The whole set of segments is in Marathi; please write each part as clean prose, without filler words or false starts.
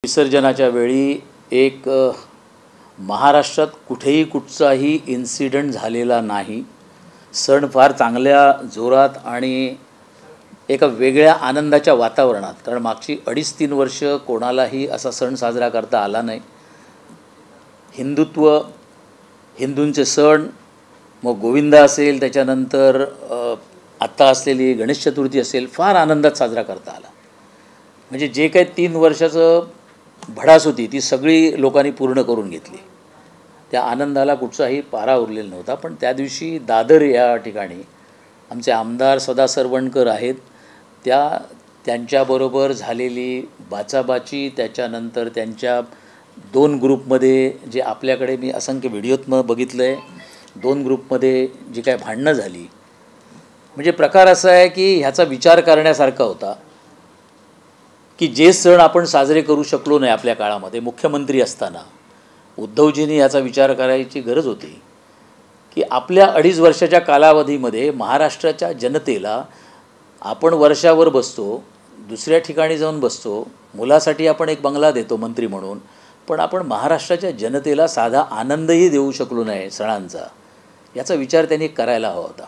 विसर्जनाच्या वेळी एक महाराष्ट्रात कुठेही कुठचाही इन्सिडेंट झालेला नाही। सण फार चांगल्या जोरात आणि एका वेगळ्या आनंदाच्या वातावरणात, कारण मागची 2.5-3 वर्ष कोणालाही असा सण साजरा करता आला नाही। हिंदुत्व, हिंदूंचे सण, मग गोविंदा असेल, त्याच्यानंतर आत्ता असलेली गणेश चतुर्थी असेल, फार आनंदात साजरा करता आला। म्हणजे जे काही 3 वर्षाचं भडास होती ती सगळी लोकांनी पूर्ण करून घेतली। त्या आनंदाला कुठचाही पारा उरलेला नव्हता। पण त्या दिवशी दादर या ठिकाणी आमचे आमदार सदा सरवणकर आहेत, त्यांच्याबरोबर झालेली बाचाबाची, त्याच्यानंतर त्यांच्या 2 ग्रुपमध्ये जे आपल्याकडे मी असंख्य व्हिडिओतनं बघितलं आहे, 2 ग्रुपमध्ये जी काय भांडणं झाली, म्हणजे प्रकार असा आहे की ह्याचा विचार करण्यासारखा होता की जे सण आपण साजरे करू शकलो नाही आपल्या काळामध्ये, मुख्यमंत्री असताना उद्धवजींनी याचा विचार करायची गरज होती की आपल्या 2.5 वर्षाच्या कालावधीमध्ये महाराष्ट्राच्या जनतेला आपण वर्षावर बसतो, दुसऱ्या ठिकाणी जाऊन बसतो, मुलासाठी आपण एक बंगला देतो मंत्री म्हणून, पण आपण महाराष्ट्राच्या जनतेला साधा आनंदही देऊ शकलो नाही सणांचा, याचा विचार त्यांनी करायला हवा होता।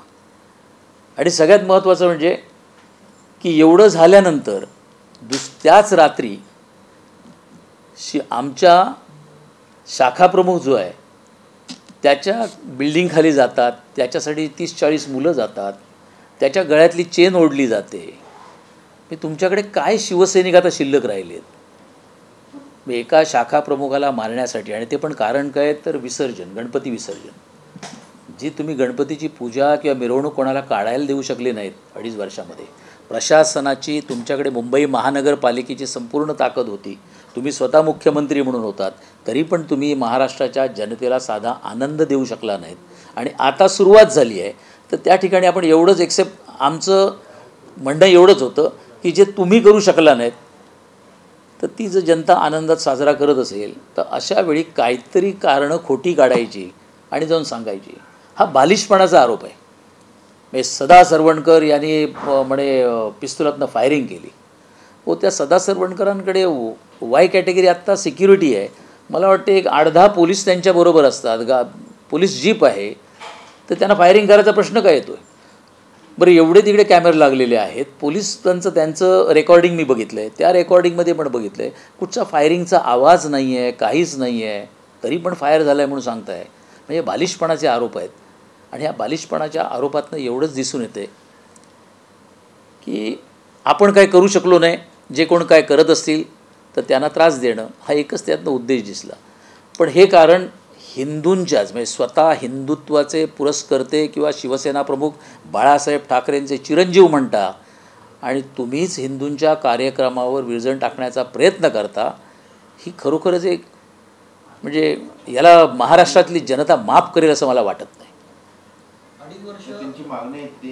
आणि सगळ्यात महत्त्वाचं म्हणजे की एवढं झाल्यानंतर त्याच रात्री आमच्या शाखा प्रमुख जो आहे त्याच्या बिल्डिंगखाली जातात, त्याच्यासाठी 30-40 मुलं जातात, त्याच्या गळ्यातली चेन ओढली जाते। मी तुमच्याकडे काय शिवसैनिक आता शिल्लक राहिलेत एका शाखा प्रमुखाला मारण्यासाठी? आणि ते पण कारण काय तर विसर्जन, गणपती विसर्जन, जी तुम्ही गणपतीची पूजा किंवा मिरवणूक कोणाला काढायला देऊ शकले नाहीत 2.5 वर्षामध्ये। प्रशासनाची, तुमच्याकडे मुंबई महानगरपालिकेची संपूर्ण ताकद होती, तुम्ही स्वतः मुख्यमंत्री म्हणून होतात, तरी पण तुम्ही महाराष्ट्राच्या जनतेला साधा आनंद देऊ शकला नाहीत। आणि आता सुरुवात झाली आहे तर त्या ठिकाणी आपण एवढंच आमचं म्हणणं एवढंच होतं की जे तुम्ही करू शकला नाहीत, तर ती जर जनता आनंदात साजरा करत असेल तर अशा वेळी काहीतरी कारणं खोटी काढायची आणि जाऊन सांगायची, हा बालिशपणाचा आरोप आहे। म्हणजे सदा सरवणकर यांनी म्हणे पिस्तुलातनं फायरिंग केली, त्या सदा सरवणकरांकडे वाय कॅटेगरी आत्ता सिक्युरिटी आहे, मला वाटते एक 8-10 पोलीस त्यांच्याबरोबर असतात, पोलीस जीप आहे, तर त्यांना फायरिंग करायचा प्रश्न काय येतो आहे? बरं, एवढे तिकडे कॅमेरे लागलेले आहेत, पोलीस त्यांचं रेकॉर्डिंग मी बघितलं आहे, त्या रेकॉर्डिंगमध्ये पण बघितलं आहे, कुठचा फायरिंगचा आवाज नाही आहे, काहीच नाही आहे, तरी पण फायर झाला आहे म्हणून सांगताय। म्हणजे बालिशपणाचे आरोप आहेत। आणि या बालिशपणाच्या आरोपातनं एवढंच दिसून येते की आपण काय करू शकलो नाही, जे कोण काय करत असतील तर त्यांना त्रास देणं, हा एकच त्यातनं उद्देश दिसला। पण हे कारण हिंदूंच्याच, म्हणजे स्वतः हिंदुत्वाचे पुरस्कर्ते किंवा शिवसेना प्रमुख बाळासाहेब ठाकरेंचे चिरंजीव म्हणता आणि तुम्हीच हिंदूंच्या कार्यक्रमावर विरजण टाकण्याचा प्रयत्न करता, ही खरोखरच एक म्हणजे याला महाराष्ट्रातली जनता माफ करेल असं मला वाटत नाही। त्यांची मागणी आहे ते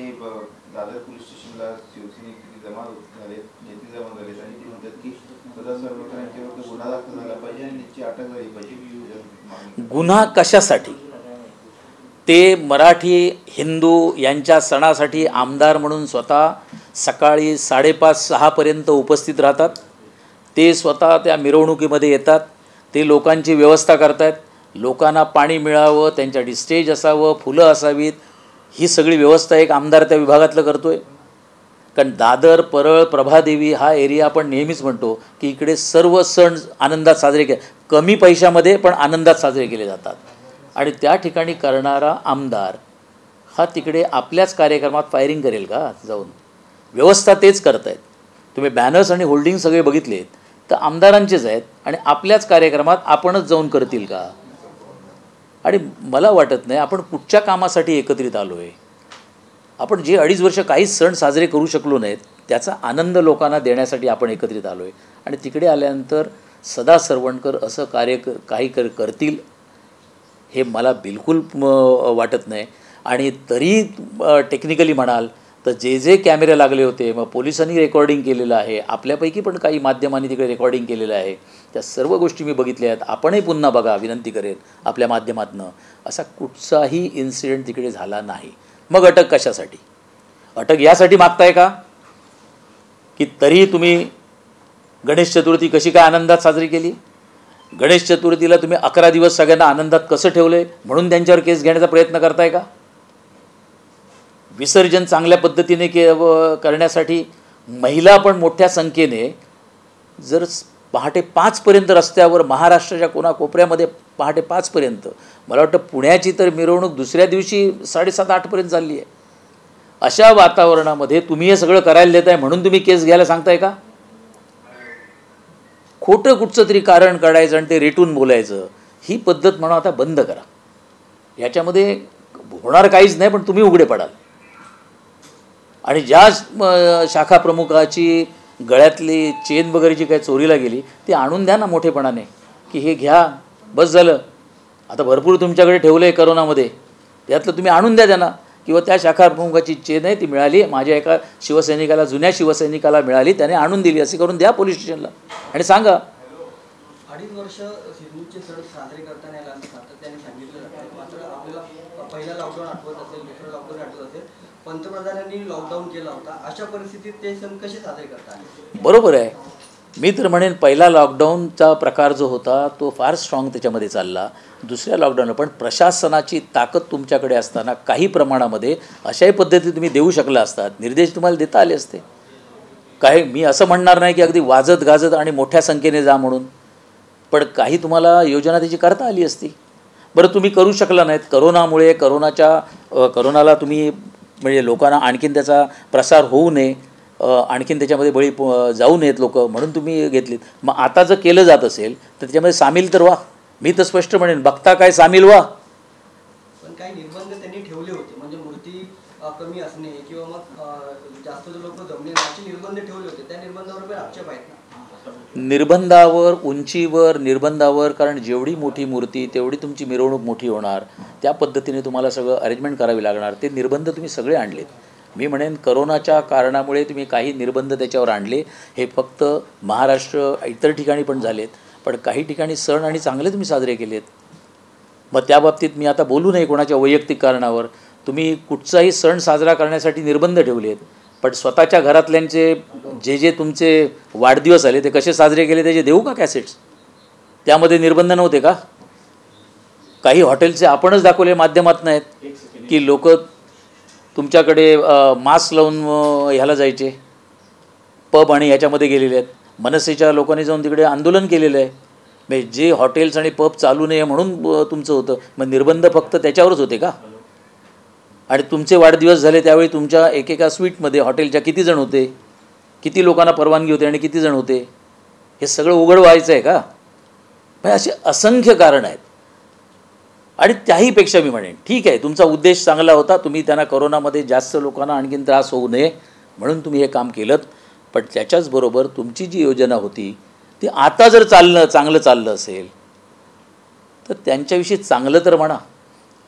दादर पोलीस स्टेशनला शिवसैनिक जमा झाले, नेते जमा झाले आणि ते म्हणतात की सदा सरवणकरांच्या विरुद्ध गुन्हा दाखल झाला पाहिजे आणि त्यांची अटक झाली पाहिजे। गुन्हा कशासाठी? ते मराठी हिंदू यांच्या सणासाठी आमदार म्हणून स्वतः सकाळी 5:30-6 पर्यंत उपस्थित राहतात, ते स्वतः त्या मिरवणुकीमध्ये येतात, ते लोकांची व्यवस्था करतात, लोकांना पाणी मिळावं, त्यांच्यासाठी स्टेज असावं, फुलं असावीत, ही सगळी व्यवस्था एक आमदार त्या विभागातलं करतो आहे। कारण दादर, परळ, प्रभादेवी हा एरिया आपण नेहमीच म्हणतो की इकडे सर्व सण आनंदात साजरे कमी पैशामध्ये पण आनंदात साजरे केले जातात। आणि त्या ठिकाणी करणारा आमदार हा तिकडे आपल्याच कार्यक्रमात फायरिंग करेल का जाऊन? व्यवस्था तेच करत आहेत। तुम्ही बॅनर्स आणि होल्डिंग सगळे बघितलेत तर आमदारांचेच आहेत आणि आपल्याच कार्यक्रमात आपणच जाऊन करतील का? आणि मला वाटत नाही आपण कुठच्या कामासाठी एकत्रित आलो आहे। आपण जे 2.5 वर्ष काहीच सण साजरे करू शकलो नाहीत त्याचा आनंद लोकांना देण्यासाठी आपण एकत्रित आलो आहे। आणि तिकडे आल्यानंतर सदा सरवणकर असं कार्य करतील हे मला बिलकुल वाटत नाही। आणि तरी टेक्निकली म्हणाल तर जे कॅमेरे लागले होते, मग पोलिसांनी रेकॉर्डिंग केलेलं आहे, आपल्यापैकी पण काही माध्यमांनी तिकडे रेकॉर्डिंग केलेलं आहे, त्या सर्व गोष्टी मी बघितल्या आहेत, आपणही पुन्हा बघा, विनंती करेन आपल्या माध्यमातनं। असा कुठचाही इन्सिडेंट तिकडे झाला नाही। मग अटक कशासाठी? अटक यासाठी मागताय का की तरी तुम्ही गणेश चतुर्थी कशी काय आनंदात साजरी केली? गणेश चतुर्थीला तुम्ही 11 दिवस सगळ्यांना आनंदात कसं ठेवले म्हणून त्यांच्यावर केस घेण्याचा प्रयत्न करताय का? विसर्जन चांगल्या पद्धतीने करण्यासाठी महिला पण मोठ्या संख्येने जर पहाटे 5पर्यंत रस्त्यावर महाराष्ट्राच्या कोणाकोपऱ्यामध्ये पहाटे 5पर्यंत, मला वाटतं पुण्याची तर मिरवणूक दुसऱ्या दिवशी 7:30-8पर्यंत चालली आहे. अशा वातावरणामध्ये तुम्ही हे सगळं करायला देताय म्हणून तुम्ही केस घ्यायला सांगताय का? खोटं कुठचं तरी कारण काढायचं आणि ते रेटून बोलायचं, ही पद्धत म्हणून आता बंद करा. याच्यामध्ये होणार काहीच नाही, पण तुम्ही उघडे पडाल. आणि ज्या शाखा प्रमुखाची गळ्यातली चेन वगैरे जी काही चोरीला गेली ती आणून द्या ना मोठेपणाने, की हे घ्या बस झालं. आता भरपूर तुमच्याकडे ठेवलं आहे करोनामध्ये, त्यातलं तुम्ही आणून द्या त्यांना. किंवा त्या शाखा प्रमुखाची चेन आहे ती मिळाली, माझ्या एका शिवसैनिकाला, जुन्या शिवसैनिकाला मिळाली, त्याने आणून दिली, असे करून द्या पोलीस स्टेशनला आणि सांगा. 2.5 वर्ष सिंधूचे सण साजरे करताना याला सातत्याने सांगितलं जातं. मात्र आपल्याला पहिला लॉकडाऊन आठवत असेल, दुसरं लॉकडाऊन आठवत असेल, पंतप्रधानांनी लॉकडाऊन केला होता. अशा परिस्थितीत ते सण कसे साजरे करतात? बरोबर आहे. मी तर म्हणेन पहिला लॉकडाऊनचा प्रकार जो होता तो फार स्ट्रॉंग त्याच्यामध्ये चालला. दुसऱ्या लॉकडाऊन पण प्रशासनाची ताकद तुमच्याकडे असताना काही प्रमाणामध्ये अशाही पद्धती तुम्ही देऊ शकला असतात, निर्देश तुम्हाला देता आले असते. काही मी असं म्हणणार नाही की अगदी वाजत गाजत आणि मोठ्या संख्येने जा म्हणून, पण काही तुम्हाला योजना त्याची करता आली असती. बरं तुम्ही करू शकला नाहीत. करोनामुळे करोनाला तुम्ही म्हणजे लोकांना आणखीन त्याचा प्रसार होऊ नये, आणखीन त्याच्यामध्ये बळी जाऊ नयेत लोक म्हणून तुम्ही घेतलीत. मग आता जर केलं जात असेल तर त्याच्यामध्ये सामील तर व्हा. मी तर स्पष्ट म्हणेन बघता काय सामील व्हा. पण काही निर्बंध त्यांनी ठेवले होते, म्हणजे मूर्ती कमी असणे किंवा मग जास्त लोक जमणे असे निर्बंध ठेवले होते. त्या निर्बंधावर पण आक्षेप आहेत ना? निर्बंधावर, उंचीवर, निर्बंधावर, कारण जेवढी मोठी मूर्ती तेवढी तुमची मिरवणूक मोठी होणार, त्या पद्धतीने तुम्हाला सगळं अरेंजमेंट करावी लागणार. ते निर्बंध तुम्ही सगळे आणलेत. मी म्हणेन करोनाच्या कारणामुळे तुम्ही काही निर्बंध त्याच्यावर आणले, हे फक्त महाराष्ट्र इतर ठिकाणी पण झालेत, पण काही ठिकाणी सण आणि चांगले तुम्ही साजरे केलेत. मग त्या बाबतीत मी आता बोलू नये कोणाच्या वैयक्तिक कारणावर. तुम्ही कुठचाही सण साजरा करण्यासाठी निर्बंध ठेवलेत, पण स्वतःच्या घरातल्यांचे जे तुमचे वाढदिवस आले ते कसे साजरे केले त्याचे देऊ का कॅसेट्स? त्यामध्ये निर्बंध नव्हते का? काही हॉटेलचे आपणच दाखवले माध्यमात नाहीत की लोक तुमच्याकडे मास्क लावून ह्याला जायचे, पब आणि ह्याच्यामध्ये गेलेले आहेत. मनसेच्या लोकांनी जाऊन तिकडे आंदोलन केलेलं आहे. म्हणजे जे हॉटेल्स आणि पब चालू नये म्हणून तुमचं होतं, मग निर्बंध फक्त त्याच्यावरच होते का? आणि तुमचे वाढदिवस झाले त्यावेळी तुमच्या एकेका स्वीटमध्ये हॉटेलच्या किती जण होते, किती लोकांना परवानगी होते आणि किती जण होते, हे सगळं उघड व्हायचं आहे का? म्हणजे असे असंख्य कारण आहेत. आणि त्याहीपेक्षा मी म्हणेन ठीक आहे तुमचा उद्देश चांगला होता, तुम्ही त्यांना करोनामध्ये जास्त लोकांना आणखीन त्रास होऊ नये म्हणून तुम्ही हे काम केलं, पण त्याच्याचबरोबर तुमची जी योजना होती ती आता जर चांगलं चाललं असेल तर त्यांच्याविषयी चांगलं तर म्हणा.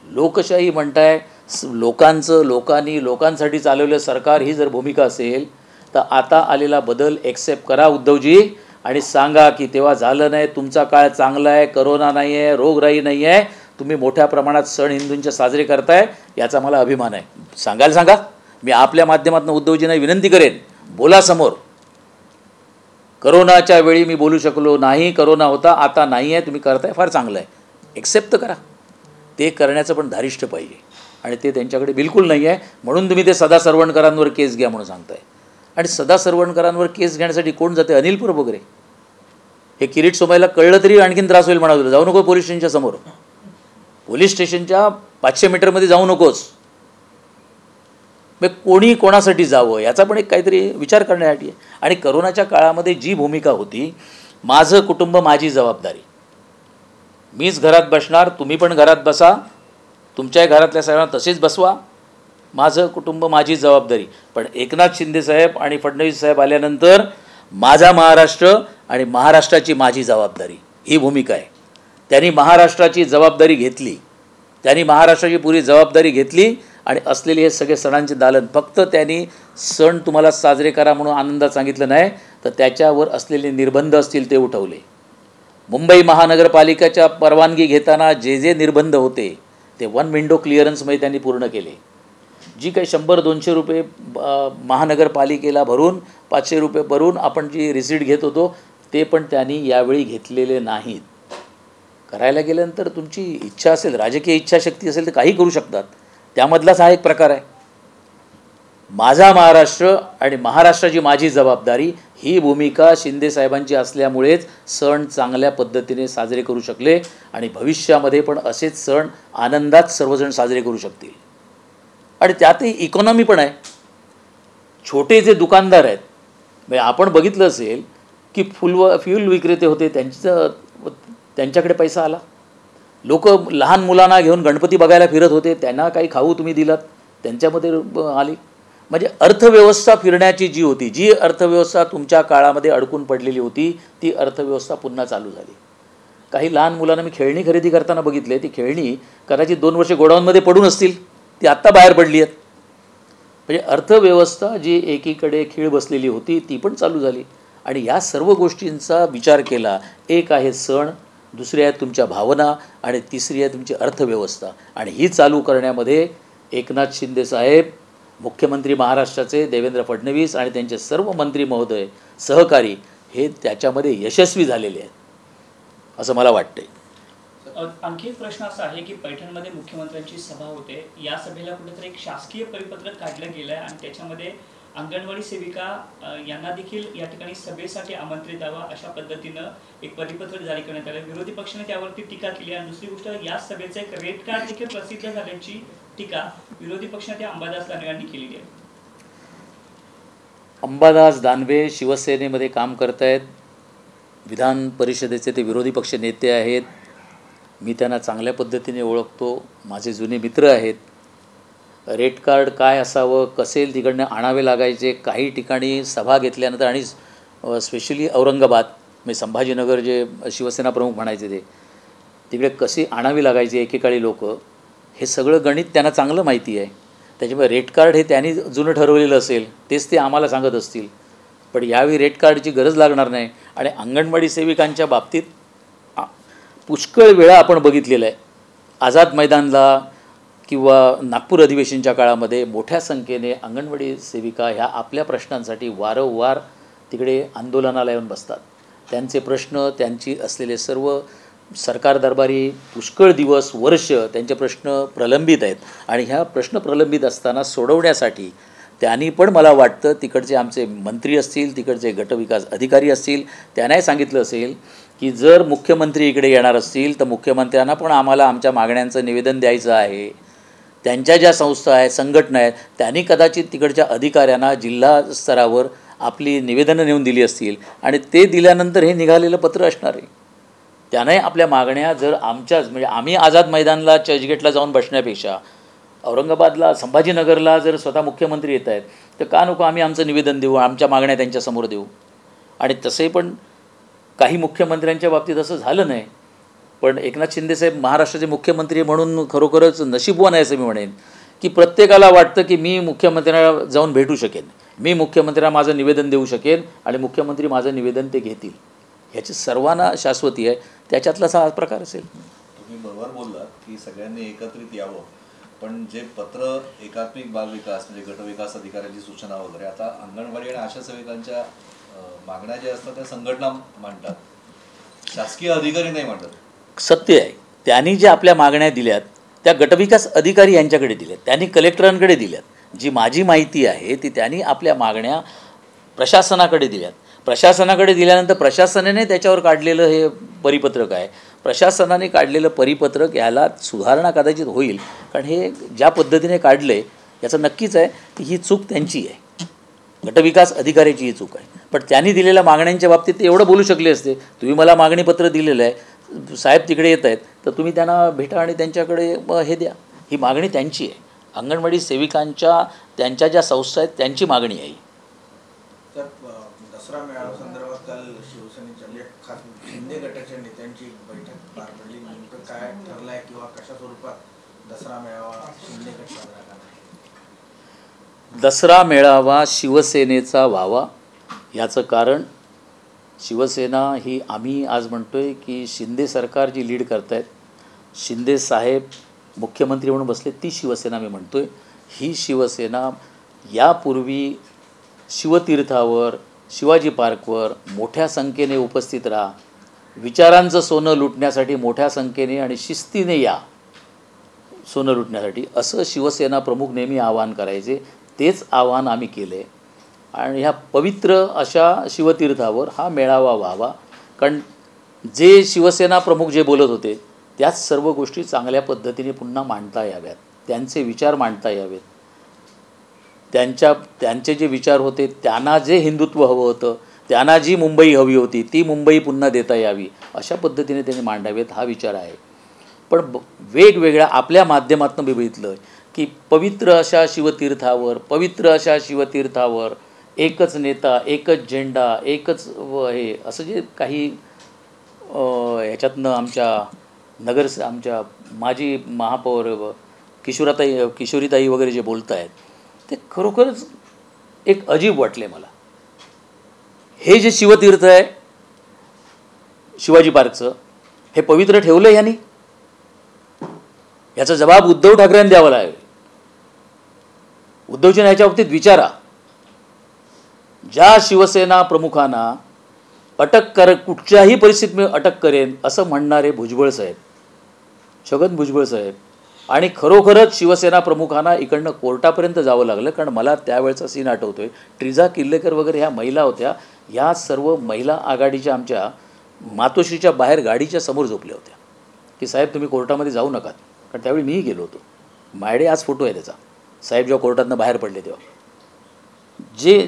लोकशाही म्हणताय, लोकांसाठी चालवलेलं सरकार ही जर भूमिका असेल तर आता आलेला बदल एक्सेप्ट करा उद्धवजी, आणि सांगा की तेव्हा झालं नाही, तुमचा काळ चांगला आहे, करोना नाही आहे, रोगराई नाही आहे, तुम्ही मोठ्या प्रमाणात सण हिंदूंचे साजरे करताय, याचा मला अभिमान आहे. सांगायला सांगा. मी आपल्या माध्यमातून उद्धवजींना विनंती करेन, बोला समोर. करोनाच्या वेळी मी बोलू शकलो नाही, करोना होता, आता नाही आहे, तुम्ही करताय, फार चांगलं आहे, एक्सेप्ट करा. ते करण्याचं पण धारिष्ट पाहिजे आणि ते त्यांच्याकडे बिलकुल नाही आहे. म्हणून तुम्ही ते सदा सरवणकरांवर केस घ्या म्हणून सांगताय. आणि सदा सरवणकरांवर केस घेण्यासाठी कोण जाते? अनिल परब वगैरे. हे किरीट सोमायला कळलं तरी आणखीन त्रास होईल म्हणावं, जाऊ नको पोलीस स्टेशनच्या समोर, पोलीस स्टेशनच्या 500 मीटरमध्ये जाऊ नकोस. मग कोणी कोणासाठी जावं याचा पण एक काहीतरी विचार करण्यासाठी आहे. आणि करोनाच्या काळामध्ये जी भूमिका होती, माझं कुटुंब माझी जबाबदारी, मीच घरात बसणार, तुम्ही पण घरात बसा, तुमच्या घरातल्या सगळ्यांना तसेच बसवा, माझं कुटुंब माझी जबाबदारी. पण एकनाथ शिंदेसाहेब आणि फडणवीस साहेब आल्यानंतर माझा महाराष्ट्र आणि महाराष्ट्राची माझी जबाबदारी ही भूमिका आहे. त्यांनी महाराष्ट्राची जबाबदारी घेतली, त्यांनी महाराष्ट्राची पुरी जबाबदारी घेतली आणि असलेले हे सगळे सणांचे दालन, फक्त त्यांनी सण तुम्हाला साजरे करा म्हणून आनंदात सांगितलं नाही, तर त्याच्यावर असलेले निर्बंध असतील ते उठवले. मुंबई महानगरपालिकेच्या परवानगी घेताना जे निर्बंध होते ते 1 विंडो क्लिअरन्समध्ये त्यांनी पूर्ण केले. जी काही 100-200 रुपये महानगरपालिकेला भरून 500 रुपये भरून आपण जी रिसीट घेत होतो ते पण त्यांनी यावेळी घेतलेले नाहीत. करायला गेल्यानंतर तुमची इच्छा असेल, राजकीय इच्छाशक्ती असेल तर काही करू शकतात. त्यामधलाच हा एक प्रकार आहे. माझा महाराष्ट्र आणि महाराष्ट्राची माझी जबाबदारी ही भूमिका शिंदेसाहेबांची असल्यामुळेच सण चांगल्या पद्धतीने साजरे करू शकले आणि भविष्यामध्ये पण असेच सण आनंदात सर्वजण साजरे करू शकतील. आणि त्यातही इकॉनॉमी पण आहे. छोटे जे दुकानदार आहेत, म्हणजे आपण बघितलं असेल की फ्यूल विक्रेते होते, त्यांच्याकडे पैसा आला. लोक लहान मुलांना घेऊन गणपती बघायला फिरत होते, त्यांना काही खाऊ तुम्ही दिलात, त्यांच्यामध्ये आली. म्हणजे अर्थव्यवस्था फिरण्याची जी होती, जी अर्थव्यवस्था तुमच्या काळामध्ये अडकून पडलेली होती, ती अर्थव्यवस्था पुन्हा चालू झाली. काही लहान मुलांना मी खेळणी खरेदी करताना बघितले, ती खेळणी कदाचित 2 वर्षे गोडाऊनमध्ये पडून असतील, ती आत्ता बाहेर पडली आहेत. म्हणजे अर्थव्यवस्था जी एकीकडे खीळ बसलेली होती ती पण चालू झाली. आणि या सर्व गोष्टींचा विचार केला. एक आहे सण, दुसरी आहे तुमच्या भावना आणि तिसरी आहे तुमची अर्थव्यवस्था. आणि ही चालू करण्यामध्ये एकनाथ शिंदे साहेब, मुख्यमंत्री महाराष्ट्राचे देवेंद्र फडणवीस आणि त्यांचे सर्व मंत्री महोदय, सहकारी हे त्याच्यामध्ये यशस्वी झालेले आहेत असं मला वाटते. आणखी एक प्रश्न असा आहे की पैठणमध्ये मुख्यमंत्र्यांची सभा होते. या सभेला कुठेतरी एक शासकीय परिपत्रक काढलं गेलं आहे आणि त्याच्यामध्ये अंगणवाडी सेविका यांना देखील या ठिकाणी सभेसाठी आमंत्रित द्यावा अशा पद्धतीनं एक परिपत्रक जारी करण्यात आलं. विरोधी पक्षाने त्यावरती टीका केली. आणि दुसरी गोष्ट, या सभेचं एक रेड कार्ड देखील प्रसिद्ध झाल्याची टीका विरोधी पक्षाने अंबादास दानवे यांनी केलेली आहे. अंबादास दानवे शिवसेनेमध्ये काम करत आहेत. विधान परिषदेचे ते विरोधी पक्ष नेते आहेत. मी त्यांना चांगल्या पद्धतीने ओळखतो, माझे जुने मित्र आहेत. रेड कार्ड काय असावं, कसेल तिकडनं आणावे लागायचे. काही ठिकाणी सभा घेतल्यानंतर आणि स्पेशली औरंगाबाद म्हणजे संभाजीनगर जे शिवसेना प्रमुख म्हणायचे ते तिकडे कसे आणावी लागायचे एकेकाळी लोक, हे सगळं गणित त्यांना चांगलं माहिती आहे. त्याच्यामुळे रेड कार्ड हे त्यांनी जुनं ठरवलेलं असेल तेच ते आम्हाला सांगत असतील. पण यावेळी रेड कार्डची गरज लागणार नाही. आणि अंगणवाडी सेविकांच्या बाबतीत पुष्कळ वेळा आपण बघितलेलं आहे. आझाद मैदानला किंवा नागपूर अधिवेशनच्या काळामध्ये मोठ्या संख्येने अंगणवाडी सेविका ह्या आपल्या प्रश्नांसाठी वारंवार तिकडे आंदोलनाला येऊन बसतात. त्यांचे प्रश्न, त्यांची असलेले सर्व सरकार दरबारी पुष्कळ दिवस, वर्ष त्यांचे प्रश्न प्रलंबित आहेत. आणि ह्या प्रश्न प्रलंबित असताना सोडवण्यासाठी त्यांनी पण मला वाटतं तिकडचे आमचे मंत्री असतील, तिकडचे गटविकास अधिकारी असतील, त्यांनाही सांगितलं असेल की जर मुख्यमंत्री इकडे येणार असतील तर मुख्यमंत्र्यांना पण आम्हाला आमच्या मागण्यांचं निवेदन द्यायचं आहे. त्यांच्या ज्या संस्था आहेत, संघटना आहेत, त्यांनी कदाचित तिकडच्या अधिकाऱ्यांना जिल्हा स्तरावर आपली निवेदनं नेऊन दिली असतील आणि ते दिल्यानंतर हे निघालेलं पत्र असणार आहे. त्याने आपल्या मागण्या जर आमच्याच म्हणजे आम्ही आझाद मैदानला चर्चगेटला जाऊन बसण्यापेक्षा औरंगाबादला संभाजीनगरला जर स्वतः मुख्यमंत्री येत आहेत तर का नको आम्ही आमचं निवेदन देऊ, आमच्या मागण्या त्यांच्यासमोर देऊ. आणि तसे पण काही मुख्यमंत्र्यांच्या बाबतीत असं झालं नाही. पण एकनाथ शिंदेसाहेब महाराष्ट्राचे मुख्यमंत्री म्हणून खरोखरच नशीबवान आहे असं मी म्हणेन की प्रत्येकाला वाटतं की मी मुख्यमंत्र्यांना जाऊन भेटू शकेन, मी मुख्यमंत्र्यांना माझं निवेदन देऊ शकेन आणि मुख्यमंत्री माझं निवेदन ते घेतील. ह्याची सर्वांना शाश्वती आहे. त्याच्यातलाच हा प्रकार असेल. तुम्ही बरोबर बोललात की सगळ्यांनी एकत्रित यावं, पण जे पत्र एकात्मिक बालविकास म्हणजे गटविकास अधिकाऱ्याची सूचना वगैरे, आता अंगणवाडी आणि आशा सेविकांच्या मागण्या ज्या असतात त्या संघटना मांडतात, शासकीय अधिकारी नाही मांडत. सत्य आहे. त्यांनी ज्या आपल्या मागण्या दिल्यात त्या गटविकास अधिकारी यांच्याकडे दिल्यात, त्यांनी कलेक्टरांकडे दिल्यात. जी माझी माहिती आहे ती त्यांनी आपल्या मागण्या प्रशासनाकडे दिल्यात. प्रशासनाकडे दिल्यानंतर प्रशासनाने त्याच्यावर काढलेलं हे परिपत्रक आहे. प्रशासनाने काढलेलं परिपत्रक याला सुधारणा कदाचित होईल, कारण हे ज्या पद्धतीने काढलं आहे याचं नक्कीच आहे की ही चूक त्यांची आहे, गटविकास अधिकाऱ्याची ही चूक आहे. पण त्यांनी दिलेल्या मागण्यांच्या बाबतीत ते एवढं बोलू शकले असते, तुम्ही मला मागणीपत्र दिलेलं आहे, साहेब तिकडे येत आहेत तर तुम्ही त्यांना भेटा आणि त्यांच्याकडे हे द्या. ही मागणी त्यांची आहे. अंगणवाडी सेविकांच्या त्यांच्या ज्या संस्था आहेत त्यांची मागणी आहे. तर दसरा मेळावा संदर्भात काल शिवसेनेच्या खास शिंदे गटाच्या नेत्यांची बैठक पार पडली. नेमकं काय ठरलं आहे किंवा कशा स्वरूपात दसरा मेळावा शिंदे गट साजरा करणार? दसरा मेळावा शिवसेनेचा व्हावा याचं कारण, शिवसेना ही आम्ही आज म्हणतो आहे की शिंदे सरकार जी लीड करत आहेत, शिंदे साहेब मुख्यमंत्री म्हणून बसले, ती शिवसेना मी म्हणतो आहे. ही शिवसेना यापूर्वी शिवतीर्थावर, शिवाजी पार्कवर मोठ्या संख्येने उपस्थित राहा, विचारांचं सोनं लुटण्यासाठी मोठ्या संख्येने आणि शिस्तीने या सोनं लुटण्यासाठी, असं शिवसेना प्रमुख नेहमी आवाहन करायचे. तेच आवाहन आम्ही केले आणि ह्या पवित्र अशा शिवतीर्थावर हा मेळावा व्हावा. कारण जे शिवसेना प्रमुख जे बोलत होते त्याच सर्व गोष्टी चांगल्या पद्धतीने पुन्हा मांडता याव्यात, त्यांचे विचार मांडता यावेत. त्यांचे जे विचार होते, त्यांना जे हिंदुत्व हवं होतं, त्यांना जी मुंबई हवी होती ती मुंबई पुन्हा देता यावी अशा पद्धतीने त्यांनी मांडावेत हा विचार आहे. पण वेगवेगळ्या आपल्या माध्यमातून मी बघितलं की पवित्र अशा शिवतीर्थावर एकच नेता, एकच झेंडा, एकच हे असं जे काही ह्याच्यातनं आमच्या माजी महापौर किशोरीताई वगैरे जे बोलत आहेत ते खरोखरच एक अजीब वाटले मला. हे जे शिवतीर्थ आहे शिवाजी पार्कचं, हे पवित्र ठेवलं यांनी, याचा जबाब उद्धव ठाकरेंनी द्यावा लागेल. उद्धवजींना याच्या बाबतीत विचारा. ज्या शिवसेना प्रमुखांना कुठच्याही परिस्थितीत मी अटक करेन असं म्हणणारे भुजबळ साहेब, छगन भुजबळ साहेब, आणि खरोखरच शिवसेना प्रमुखांना इकडनं कोर्टापर्यंत जावं लागलं. कारण मला त्यावेळचा सीन आठवतोय. ट्रिजा किल्लेकर वगैरे ह्या महिला होत्या, या सर्व महिला आघाडीच्या आमच्या मातोश्रीच्या बाहेर गाडीच्या समोर झोपल्या होत्या की साहेब तुम्ही कोर्टामध्ये जाऊ नका. कारण त्यावेळी मीही गेलो होतो, माझ्याकडे आज फोटो आहे त्याचा. साहेब जेव्हा कोर्टातनं बाहेर पडले तेव्हा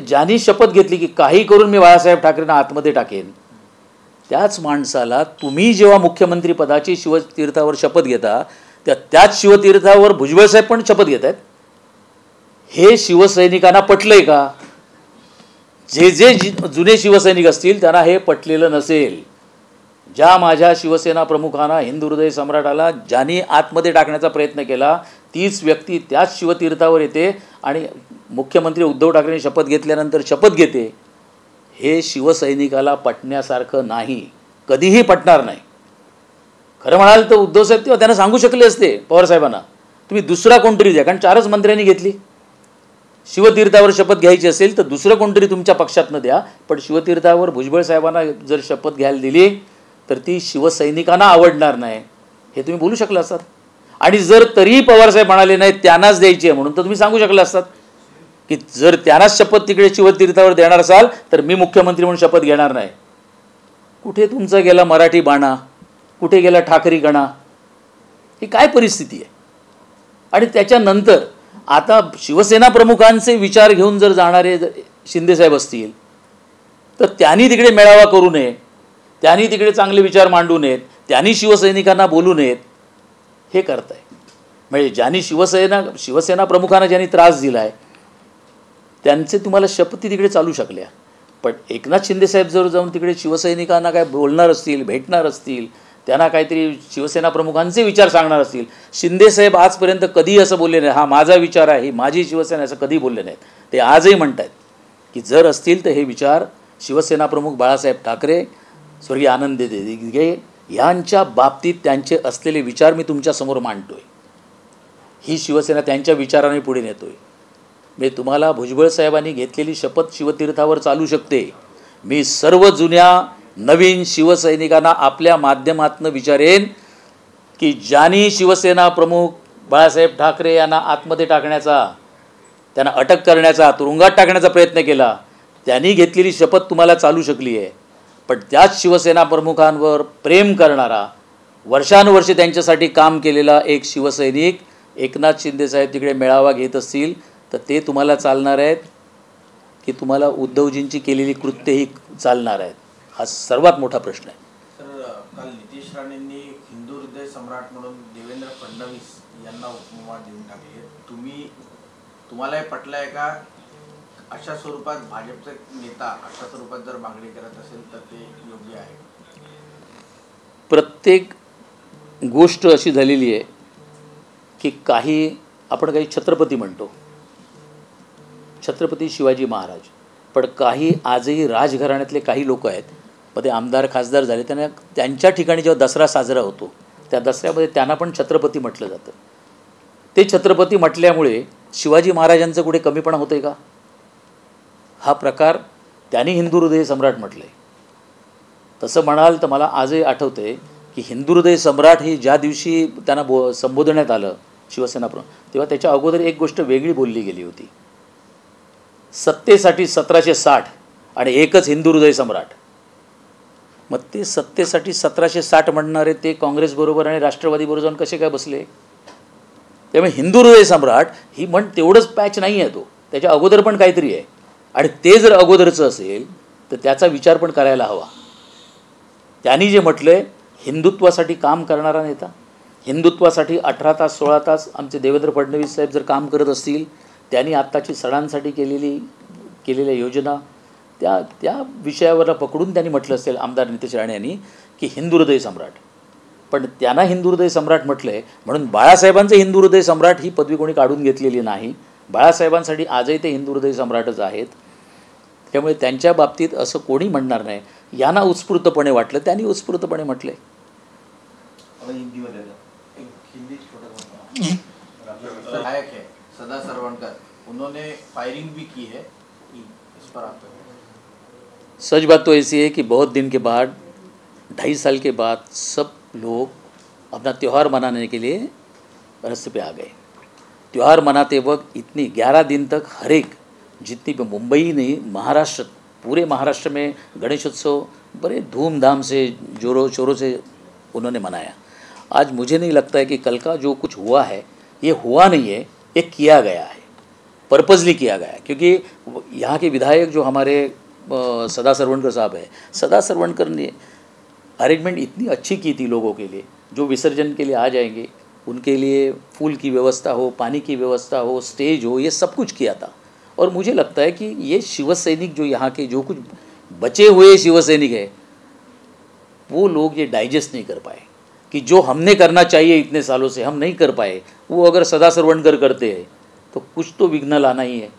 ज्यांनी शपथ घेतली की काही करून मी बाळासाहेब ठाकरेंना आतमध्ये टाकेन, त्याच माणसाला तुम्ही जेव्हा मुख्यमंत्री पदाची शिवतीर्थावर शपथ घेता त्याच शिवतीर्थावर भुजबळ साहेब पण शपथ घेत आहेत. हे शिवसैनिकांना पटलंय का? जे जुने शिवसैनिक असतील त्यांना हे पटलेलं नसेल. ज्या माझ्या शिवसेना प्रमुखांना, हिंदू हृदय सम्राटाला ज्यांनी आतमध्ये टाकण्याचा प्रयत्न केला, तीच व्यक्ती त्याच शिवतीर्थावर येते आणि मुख्यमंत्री उद्धव ठाकरेंनी शपथ घेतल्यानंतर शपथ घेते. हे शिवसैनिकाला पटण्यासारखं नाही, कधीही पटणार नाही. खरं म्हणाल तर उद्धवसाहेब तेव्हा त्यांना सांगू शकले असते पवारसाहेबांना, तुम्ही दुसरा कोणतरी द्या. कारण 4च मंत्र्यांनी घेतली. शिवतीर्थावर शपथ घ्यायची असेल तर दुसरं कोणतरी तुमच्या पक्षातनं द्या. पण शिवतीर्थावर भुजबळ साहेबांना जर शपथ घ्यायला दिली तर ती शिवसैनिकांना आवडणार नाही, हे तुम्ही बोलू शकला असतात. आणि जर तरीही पवारसाहेब म्हणाले नाही त्यांनाच द्यायची आहे म्हणून, तर तुम्ही सांगू शकला असतात की जर त्यांनाच शपथ तिकडे शिवतीर्थावर देणार असाल तर मी मुख्यमंत्री म्हणून शपथ घेणार नाही. कुठे तुमचा गेला मराठी बाणा, कुठे गेला ठाकरी गणा? ही काय परिस्थिती आहे? आणि त्याच्यानंतर आता शिवसेना प्रमुखांचे विचार घेऊन जर जाणारे शिंदेसाहेब असतील तर त्यांनी तिकडे मेळावा करू नये, त्यांनी तिकडे चांगले विचार मांडू नयेत, त्यांनी शिवसैनिकांना बोलू नयेत, हे करताय. म्हणजे ज्यांनी शिवसेना प्रमुखांना ज्यांनी त्रास दिला आहे त्यांचे तुम्हाला शपथी तिकडे चालू शकल्या. पण एकनाथ शिंदेसाहेब जर जाऊन तिकडे शिवसैनिकांना काय बोलणार असतील, भेटणार असतील, त्यांना काहीतरी शिवसेना प्रमुखांचे विचार सांगणार असतील. शिंदेसाहेब आजपर्यंत कधी असं बोलले नाही, हा माझा विचार आहे, ही माझी शिवसेना, असं कधी बोलले नाहीत. ते आजही म्हणत आहेत की जर असतील तर हे विचार शिवसेना प्रमुख बाळासाहेब ठाकरे, स्वर्गीय आनंदीबेन दिघे यांच्या बाबतीत त्यांचे असलेले विचार मी तुमच्यासमोर मांडतोय. ही शिवसेना त्यांच्या विचाराने पुढे नेतोय. मी तुम्हाला भुजबळ साहेबांनी घेतलेली शपथ शिवतीर्थावर चालू शकते. मी सर्व जुन्या नवीन शिवसैनिकांना आपल्या माध्यमातून विचारेन की ज्यांनी शिवसेना प्रमुख बाळासाहेब ठाकरे यांना आतमध्ये टाकण्याचा, त्यांना अटक करण्याचा, तुरुंगात टाकण्याचा प्रयत्न केला, त्यांनी घेतलेली शपथ तुम्हाला चालू शकली आहे. पण त्याच शिवसेना प्रमुखांवर प्रेम करणारा, वर्षानुवर्षे त्यांच्यासाठी काम केलेला एक शिवसैनिक एकनाथ शिंदेसाहेब तिकडे मेळावा घेत असतील तर ते तुम्हाला चालणार आहेत की तुम्हाला उद्धवजींची केलेली कृत्येही चालणार आहेत? हा सर्वात मोठा प्रश्न आहे. सर, काल नितेश राणेंनी हिंदू हृदय सम्राट म्हणून देवेंद्र फडणवीस यांना उपमा देऊन टाकली. तुम्हाला हे पटलं आहे का? अशा स्वरूपात भाजपचा नेता अशा स्वरूपात जर मागणी करत असेल तर ते योग्य आहे? प्रत्येक गोष्ट अशी झालेली आहे की आपण काही छत्रपती म्हणतो, छत्रपती शिवाजी महाराज, पण काही आजही राजघराण्यातले काही लोक आहेत, मग ते आमदार खासदार झाले, त्यांच्या ठिकाणी जेव्हा दसरा साजरा होतो त्या दसऱ्यामध्ये त्यांना पण छत्रपती म्हटलं जातं. ते छत्रपती म्हटल्यामुळे शिवाजी महाराजांचं कुठे कमीपणा होतंय का? हा प्रकार त्यांनी हिंदू हृदय सम्राट म्हटलं आहे. तसं म्हणाल तर मला आजही आठवतं आहे की हिंदू हृदय सम्राट ही ज्या दिवशी त्यांना संबोधण्यात आलं शिवसेना तेव्हा त्याच्या अगोदर एक गोष्ट वेगळी बोलली गेली होती. सत्तेसाठी 1760 आणि एकच हिंदू हृदय सम्राट. मग ते सत्तेसाठी 1760 म्हणणारे ते काँग्रेसबरोबर आणि राष्ट्रवादीबरोबर जाऊन कसे काय बसले? त्यामुळे हिंदू हृदय सम्राट ही म्हण तेवढंच पॅच नाही आहे, तो त्याच्या अगोदर पण काहीतरी आहे. आणि ते जर अगोदरचं असेल तर त्याचा विचार पण करायला हवा. त्यांनी जे म्हटलं आहे हिंदुत्वासाठी काम करणारा नेता, हिंदुत्वासाठी 18 तास 16 तास आमचे देवेंद्र फडणवीस साहेब जर काम करत असतील, त्यांनी आत्ताची सणांसाठी केलेल्या योजना त्या विषयावर पकडून त्यांनी म्हटलं असेल आमदार नितेश राणे यांनी की हिंदू हृदय सम्राट. पण त्यांना हिंदू हृदय सम्राट म्हटलं आहे म्हणून बाळासाहेबांचं हिंदू हृदय सम्राट ही पदवी कोणी काढून घेतलेली नाही. बाळासाहेबांसाठी आजही ते हिंदू हृदय सम्राटच आहेत. त्यामुळे त्यांच्या बाबतीत असं कोणी म्हणणार नाही. यांना उत्स्फूर्तपणे वाटलं, त्यांनी उत्स्फूर्तपणे म्हटले. विधायक है सदा सरवणकर, उन्होंने फायरिंग भी की है, इस पर आप सच बात तो ऐसी है कि बहुत दिन के बाद 2.5 साल के बाद सब लोग अपना त्यौहार मनाने के लिए रास्ते पे आ गए. त्यौहार मनाते वक्त इतनी 11 दिन तक हर एक जितनी भी मुंबई नहीं महाराष्ट्र पूरे महाराष्ट्र में गणेशोत्सव बड़े धूमधाम से जोरों शोरों से उन्होंने मनाया. आज मुझे नहीं लगता है कि कल का जो कुछ हुआ है ये हुआ नहीं है, ये किया गया है, पर्पसली किया गया है. क्योंकि यहाँ के विधायक जो हमारे सदा सरवणकर साहब है, सदा सरवणकर ने अरेंजमेंट इतनी अच्छी की थी लोगों के लिए जो विसर्जन के लिए आ जाएंगे उनके लिए फूल की व्यवस्था हो, पानी की व्यवस्था हो, स्टेज हो, ये सब कुछ किया था. और मुझे लगता है कि ये शिवसैनिक जो यहाँ के जो कुछ बचे हुए शिवसैनिक है वो लोग ये डाइजेस्ट नहीं कर पाए कि जो हमने करना चाहिए इतने सालों से हम नहीं कर पाए, वो अगर सदा सरवणकर करते हैं तो कुछ तो विघ्न लाना ही है.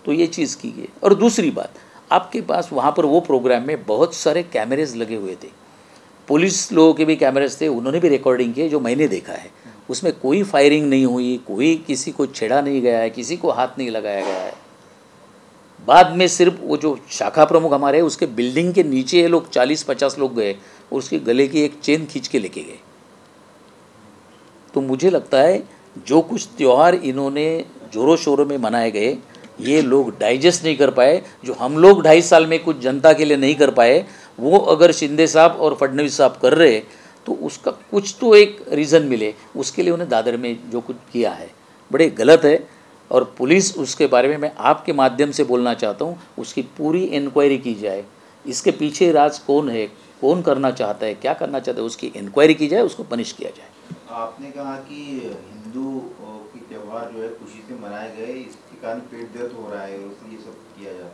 तो ये चीज़ की गई. और दूसरी बात, आपके पास वहाँ पर वो प्रोग्राम में बहुत सारे कैमरेज लगे हुए थे, पुलिस लोगों के भी कैमरेज थे, उन्होंने भी रिकॉर्डिंग की जो मैंने देखा है. उसमें कोई फायरिंग नहीं हुई, कोई किसी को छेड़ा नहीं गया है, किसी को हाथ नहीं लगाया गया है. बाद में सिर्फ वो जो शाखा प्रमुख हमारे हैं उसके बिल्डिंग के नीचे ये लोग 40-50 लोग गए और उसके गले की एक चेन खींच के लेके गए. तो मुझे लगता है जो कुछ त्यौहार इन्होंने जोरों शोरों में मनाए गए ये लोग डाइजेस्ट नहीं कर पाए. जो हम लोग 2.5 साल में कुछ जनता के लिए नहीं कर पाए वो अगर शिंदे साहब और फडणवीस साहब कर रहे तो उसका कुछ तो एक रीज़न मिले. उसके लिए उन्हें दादर में जो कुछ किया है बड़े गलत है. और पुलिस उसके बारे में मैं आपके माध्यम से बोलना चाहता हूँ, उसकी पूरी इंक्वायरी की जाए. इसके पीछे राज कौन है, कौन करना चाहता है, क्या करना चाहता है, उसकी इंक्वायरी की जाए, उसको पनिश किया जाए. आपने कहा कि हिंदू की त्यौहार जो है खुशी से मनाए गए, इसके कारण पेट दर्द हो रहा है और इसलिए सब किया जा रहा है.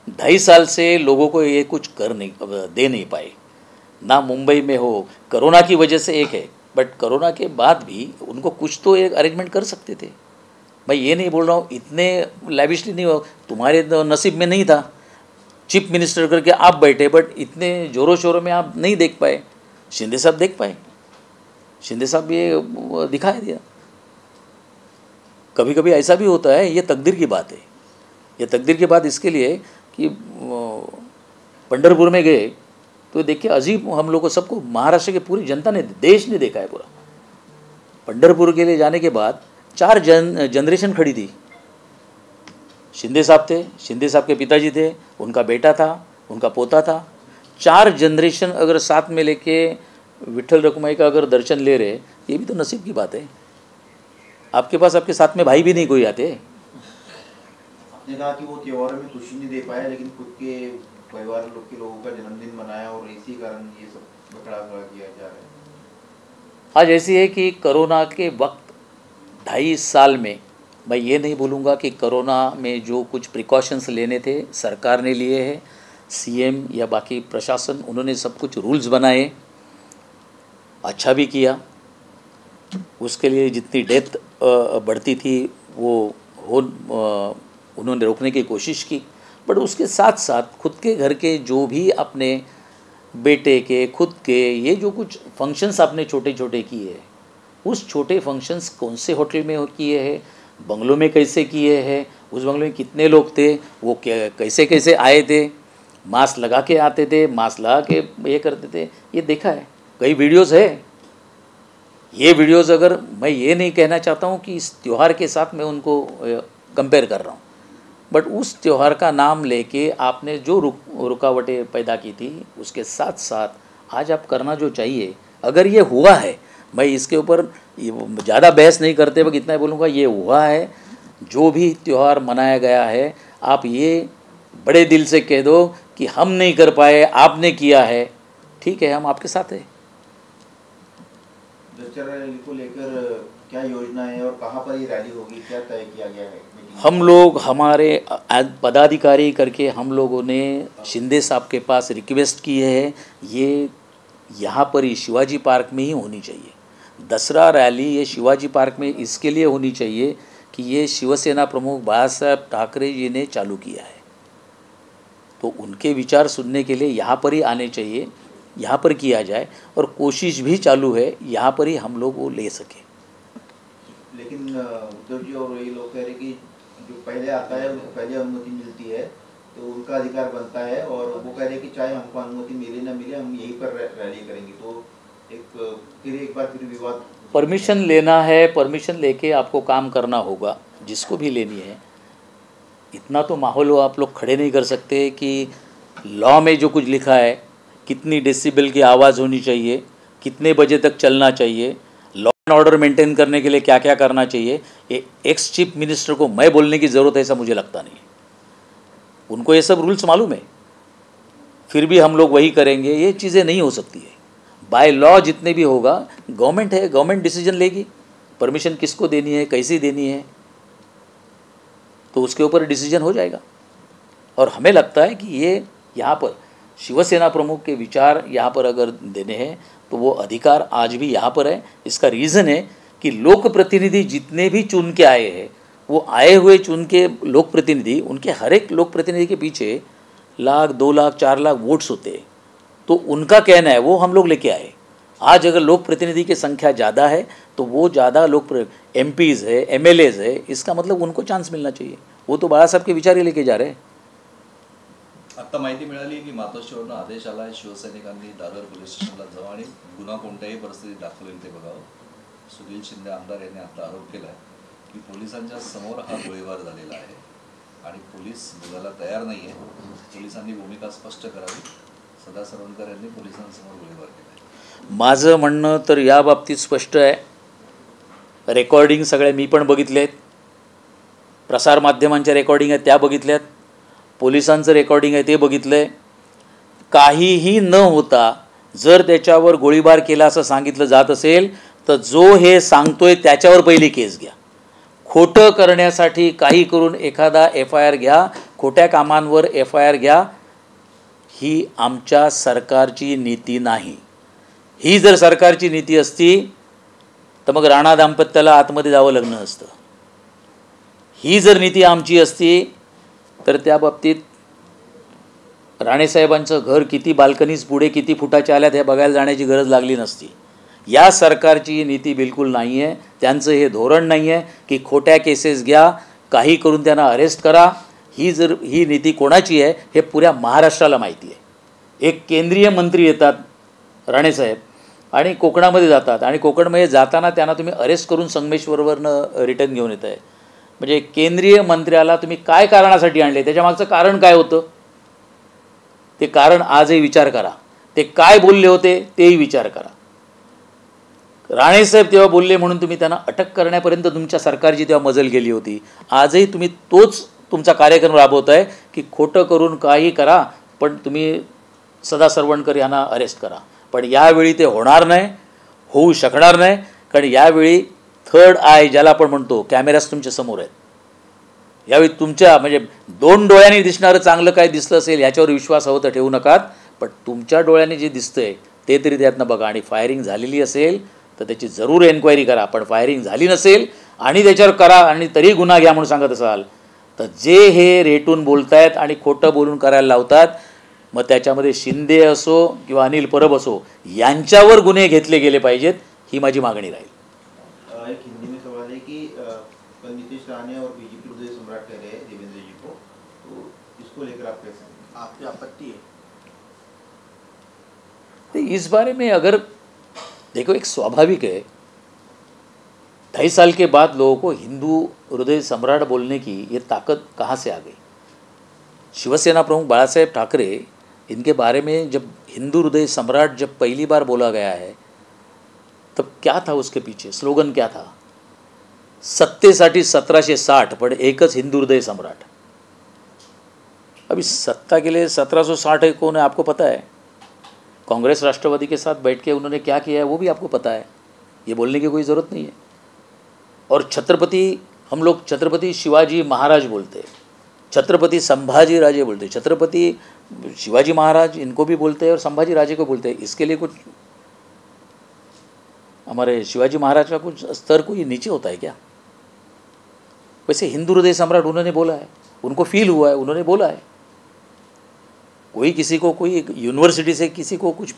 2.5 साल से लोगों को ये कुछ दे नहीं पाए. ना मुंबई में हो, कोरोना की वजह से एक है, बट कोरोना के बाद भी उनको कुछ तो एक अरेंजमेंट कर सकते थे. मैं ये नहीं बोल रहा हूँ इतने लैविशली नहीं हो, तुम्हारे नसीब में नहीं था, चीफ मिनिस्टर करके आप बैठे, बट इतने जोरों शोरों में आप नहीं देख पाए. शिंदे साहब देख पाए, शिंदे साहब ये दिखाई दिया. कभी कभी ऐसा भी होता है, ये तकदीर की बात है. ये तकदीर की बात इसके लिए कि पंढरपुर में गए तो देखिए अजीब हम लोग को सबको महाराष्ट्र की पूरी जनता ने देश ने देखा है पूरा. पंढरपुर के लिए जाने के बाद 4 जनरेशन खड़ी थी. शिंदे साहब थे, शिंदे साहब के पिताजी थे, उनका बेटा था, उनका पोता था. 4 जनरेशन अगर साथ में लेके विठल रखुमाई का अगर दर्शन ले रहे, ये भी तो नसीब की बात है. आपके पास आपके साथ में भाई भी नहीं कोई आते. आपने कहा कि वो त्योहारों में खुशी नहीं दे पाया लेकिन खुद के परिवार के लोगों का जन्मदिन मनाया और इसी कारण ये सब बकड़ा किया जा रहा है. आज ऐसी है कि कोरोना के वक्त 2.5 साल में मैं ये नहीं बोलूँगा कि कोरोना में जो कुछ प्रिकॉशंस लेने थे सरकार ने लिए हैं, सीएम या बाकी प्रशासन उन्होंने सब कुछ रूल्स बनाए, अच्छा भी किया. उसके लिए जितनी डेथ बढ़ती थी वो उन्होंने रोकने की कोशिश की. बट उसके साथ साथ खुद के घर के जो भी अपने बेटे के खुद के ये जो कुछ फंक्शंस आपने छोटे छोटे किए, उस छोटे फंक्शंस कौन से होटल में किए हैं, बंगलों में कैसे किए हैं, उस बंगले में कितने लोग थे, वो कैसे कैसे आए थे, मास्क लगा के आते थे, मास्क लगा के ये करते थे, ये देखा है, कई वीडियोस है। ये वीडियोस अगर मैं ये नहीं कहना चाहता हूँ कि इस त्यौहार के साथ मैं उनको कंपेयर कर रहा हूँ, बट उस त्यौहार का नाम लेके आपने जो रुकावटें पैदा की थी, उसके साथ साथ आज आप करना जो चाहिए, अगर ये हुआ है, मैं इसके ऊपर ज़्यादा बहस नहीं करते वक्त इतना ही बोलूँगा, ये हुआ है, जो भी त्यौहार मनाया गया है, आप ये बड़े दिल से कह दो कि हम नहीं कर पाए, आपने किया है, ठीक है, हम आपके साथ हैं। दशहरा रैली को लेकर क्या योजना है और कहाँ पर ये रैली होगी, क्या तय किया गया है? हम लोग हमारे पदाधिकारी करके हम लोगों ने शिंदे साहब के पास रिक्वेस्ट की है, ये यहाँ पर ही शिवाजी पार्क में ही होनी चाहिए। दसरा रैली ये शिवाजी पार्क में इसके लिए होनी चाहिए कि ये शिवसेना प्रमुख बाला साहब ठाकरे जी ने चालू किया है, तो उनके विचार सुनने के लिए यहाँ पर ही आने चाहिए, यहाँ पर किया जाए, और कोशिश भी चालू है यहाँ पर ही हम लोग वो ले सके। लेकिन उद्धव जी और ये लोग कह रहे कि जो पहले आता है उनको पहले अनुमति मिलती है, तो उनका अधिकार बनता है, और वो कह रहे कि चाहे हमको अनुमति मिले ना मिले, हम यहीं पर रैली करेंगे। तो एक बार फिर विवाद, परमिशन लेना है, परमिशन लेके आपको काम करना होगा, जिसको भी लेनी है। इतना तो माहौल हो आप लोग खड़े नहीं कर सकते कि लॉ में जो कुछ लिखा है, कितनी डेसिबल की आवाज़ होनी चाहिए, कितने बजे तक चलना चाहिए, लॉ एंड ऑर्डर मेंटेन करने के लिए क्या क्या करना चाहिए, ये एक्स चीफ मिनिस्टर को मैं बोलने की ज़रूरत है ऐसा मुझे लगता नहीं है। उनको ये सब रूल्स मालूम है, फिर भी हम लोग वही करेंगे, ये चीज़ें नहीं हो सकती है। बाय लॉ जितने भी होगा, गवर्नमेंट है, गवर्नमेंट डिसीजन लेगी, परमिशन किसको देनी है, कैसी देनी है, तो उसके ऊपर डिसीजन हो जाएगा। और हमें लगता है कि ये यहाँ पर शिवसेना प्रमुख के विचार यहाँ पर अगर देने हैं तो वो अधिकार आज भी यहाँ पर है। इसका रीज़न है कि लोक प्रतिनिधि जितने भी चुन के आए हैं, वो आए हुए चुन के लोक प्रतिनिधि, उनके हर एक लोक प्रतिनिधि के पीछे 1 लाख 2 लाख 4 लाख वोट्स होते हैं, तो उनका कहना है वो हम लोग लेके आए। आज अगर लोक प्रतिनिधि की संख्या ज़्यादा है तो वो ज़्यादा लोक MPs है, MLAs है, इसका मतलब उनको चान्स मिलना चाहिए। वो तो बाळासाहेब के विचार ही लेके जा रहे हैं। आता माहिती मिळाली की मातोश्रीवरून आदेश आला आहे, शिवसैनिकांनी दादर पोलीस स्टेशनला जावं आणि गुन्हा कोणत्याही परिस्थितीत दाखल होईल ते बघावं। सुनील शिंदे आमदार यांनी आता आरोप केला आहे की पोलिसांच्या समोर हा गोळीबार झालेला आहे आणि पोलीस बोलायला तयार नाही आहे। पोलिसांनी भूमिका स्पष्ट करावी। सदा सरवणकर यांनी पोलिसांसमोर गोळीबार केला आहे। माझं म्हणणं तर या बाबतीत स्पष्ट आहे, रेकॉर्डिंग सगळ्या मी पण बघितलेत, प्रसारमाध्यमांच्या रेकॉर्डिंग आहेत त्या बघितल्यात, पोलिसांचं रेकॉर्डिंग आहे ते बघितलं आहे। काहीही न होता जर त्याच्यावर गोळीबार केला असं सांगितलं जात असेल तर जो हे सांगतोय त्याच्यावर पहिली केस घ्या। खोटं करण्यासाठी काही करून एखादा FIR घ्या, खोट्या कामांवर FIR घ्या, ही आमच्या सरकारची नीती नाही। ही जर सरकारची नीती असती तर मग राणा दाम्पत्याला आतमध्ये जावं लागलं नसतं। ही जर नीती आमची असती तर त्या बाबतीत राणेसाहेबांचं घर किती बाल्कनीज पुढे किती फुटाच्या आल्यात हे बघायला जाण्याची गरज लागली नसती। या सरकारची नीती बिलकुल नाही आहे, त्यांचं हे धोरण नाही आहे की खोट्या केसेस घ्या, काही करून त्यांना अरेस्ट करा। ही नीती कोणाची आहे हे पुऱ्या महाराष्ट्राला माहिती आहे। एक केंद्रीय मंत्री येतात राणेसाहेब आणि कोकणामध्ये जातात, आणि कोकणमध्ये जाताना त्यांना तुम्ही अरेस्ट करून संगमेश्वरवरनं रिटर्न घेऊन येत आहे। म्हणजे केंद्रीय मंत्र्याला तुम्ही काय कारणासाठी आणले, त्याच्यामागचं कारण काय होतं ते कारण आजही विचार करा। ते काय बोलले होते तेही विचार करा। राणेसाहेब तेव्हा बोलले म्हणून तुम्ही त्यांना अटक करण्यापर्यंत तुमच्या सरकारची तेव्हा मजल गेली होती। आजही तुम्ही तोच तुमचा कार्यक्रम राबवताय की खोटं करून काही करा, पण तुम्ही सदा सरवणकर यांना अरेस्ट करा। पण यावेळी ते होणार नाही, होऊ शकणार नाही, कारण यावेळी थर्ड आय ज्याला आपण म्हणतो, कॅमेराज तुमच्या समोर आहेत। यावेळी तुमच्या म्हणजे 2 डोळ्यांनी दिसणारं चांगलं काय दिसलं असेल याच्यावर विश्वास हवं तर ठेवू नका, पण तुमच्या डोळ्यांनी जे दिसतंय ते तरी त्यातनं बघा। आणि फायरिंग झालेली असेल तर त्याची जरूर एन्क्वायरी करा, पण फायरिंग झाली नसेल आणि त्याच्यावर करा आणि तरी गुन्हा घ्या म्हणून सांगत असाल तर जे हे रेटून बोलतायत आणि खोटं बोलून करायला लावतात, मग त्याच्यामध्ये शिंदे असो किंवा अनिल परब असो यांच्यावर गुन्हे घेतले गेले पाहिजेत, ही माझी मागणी राहील। एक हिंदी में सवाल है कि नीतीश नितेश राणे और बीजेपी हृदय सम्राट कह रहे हैं देवेंद्र जी को, तो इसको लेकर आप कैसे, आपकी आपत्ति है? तो इस बारे में अगर देखो, एक स्वाभाविक है, 2.5 साल के बाद लोगों को हिंदू हृदय सम्राट बोलने की ये ताकत कहाँ से आ गई? शिवसेना प्रमुख बाळासाहेब ठाकरे, इनके बारे में जब हिंदू हृदय सम्राट जब पहली बार बोला गया है, तब क्या था उसके पीछे, स्लोगन क्या था? सत्तेसाठी 1760 पण एकच हिंदू हृदय सम्राट. अभी सत्ता के लिए 1760 कौन है आपको पता है? कांग्रेस राष्ट्रवादी के साथ बैठ के उन्होंने क्या किया है वो भी आपको पता है, ये बोलने की कोई ज़रूरत नहीं है. और छत्रपति, हम लोग छत्रपति शिवाजी महाराज बोलते हैं, छत्रपति संभाजी राजे बोलते हैं, छत्रपति शिवाजी महाराज इनको भी बोलते हैं और संभाजी राजे को बोलते हैं. इसके लिए कुछ हमारे शिवाजी महाराज का कुछ स्तर कोई नीचे होता है क्या? वैसे हिंदू हृदय सम्राट उन्होंने बोला है, उनको फील हुआ है, उन्होंने बोला है. कोई किसी को, कोई यूनिवर्सिटी से किसी को कुछ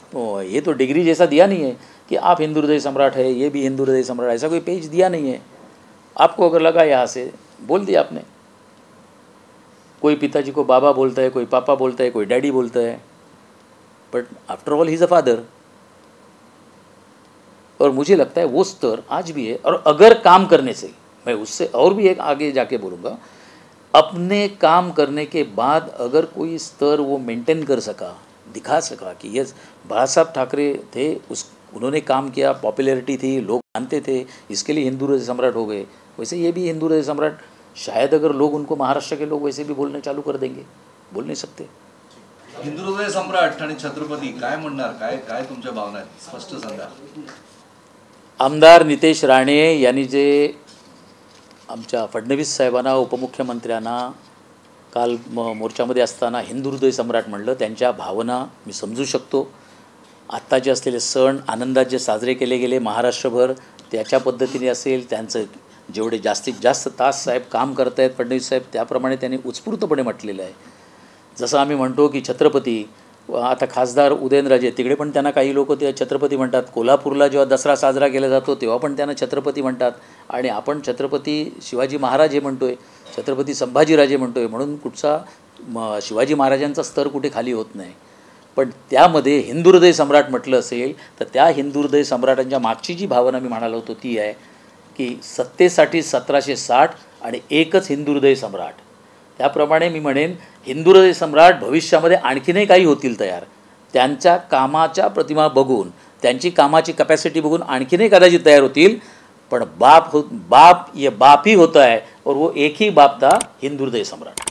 ये तो डिग्री जैसा दिया नहीं है कि आप हिंदू हृदय सम्राट है, ये भी हिंदू हृदय सम्राट, ऐसा कोई पेज दिया नहीं है. आपको अगर लगा यहाँ से बोल दिया आपने. कोई पिताजी को बाबा बोलता है, कोई पापा बोलता है, कोई डैडी बोलता है, but after all he is a father. और मुझे लगता है वो स्तर आज भी है. और अगर काम करने से, मैं उससे और भी एक आगे जाके बोलूँगा, अपने काम करने के बाद अगर कोई स्तर वो मेंटेन कर सका, दिखा सका कि यस बाला साहब ठाकरे थे, उन्होंने काम किया, पॉपुलैरिटी थी, लोग मानते थे, इसके लिए हिंदू हृदय सम्राट हो गए. वैसे ये भी हिंदू हृदय सम्राट, शायद अगर लोग उनको, महाराष्ट्र के लोग वैसे भी बोलने चालू कर देंगे, बोल नहीं सकते. हिंदू हृदय सम्राट आणि छत्रपती काय म्हणणार, काय काय तुमच्या भावना आहेत, स्पष्ट सांगा. आमदार नितेश राणे यांनी जे आमच्या फडणवीस साहेबांना, उपमुख्यमंत्र्यांना काल मोर्चामध्ये असताना हिंदू हृदय सम्राट म्हणलं, त्यांच्या भावना मी समजू शकतो. आत्ताचे असलेले सण आनंदात जे साजरे केले गेले महाराष्ट्रभर, त्याच्या पद्धतीने असेल, त्यांचं जेवढे जास्तीत जास्त तास साहेब काम करत आहेत फडणवीस साहेब, त्याप्रमाणे त्यांनी उत्स्फूर्तपणे म्हटलेलं आहे. जसं आम्ही म्हणतो की छत्रपती, आता खासदार उदयनराजे, तिकडे पण त्यांना काही लोक ते छत्रपती म्हणतात. कोल्हापूरला जेव्हा दसरा साजरा केला जातो तेव्हा पण त्यांना छत्रपती म्हणतात. आणि आपण छत्रपती शिवाजी महाराज हे म्हणतो आहे, छत्रपती संभाजीराजे म्हणतो आहे, म्हणून कुठचा शिवाजी महाराजांचा स्तर कुठे खाली होत नाही. पण त्यामध्ये हिंदू हृदय सम्राट म्हटलं असेल तर त्या हिंदू हृदय सम्राटांच्या मागची जी भावना मी म्हणालो होतो ती आहे की सत्तेसाठी 1760 आणि एकच हिंदू हृदय सम्राट. त्याप्रमाणे मी म्हणेन हिंदू हृदय सम्राट भविष्यामध्ये आणखीनही काही होतील तयार. त्यांच्या कामाच्या प्रतिमा बघून, त्यांची कामाची कॅपॅसिटी बघून आणखीनही कदाचित तयार होतील. पण बाप ये बाप ही होता है और वो एक ही बाप था, हिंदू हृदय सम्राट.